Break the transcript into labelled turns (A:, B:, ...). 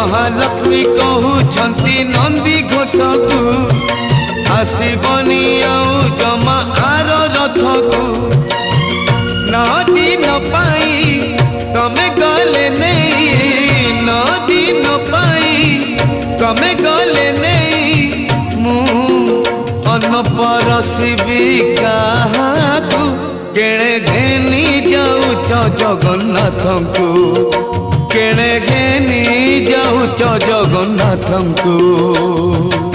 A: महालक्ष्मी कहूछंती नंदी घोष को आसबनी आउ जमा आर रथ को न दिन पाई तमे गले नहीं न दिन पाई तमे गले नहीं मु अन्न परसिबी काहाकू केणे घेनी जाऊच जगन्नाथ को केणे घेनी जाऊच जगन्नाथ को।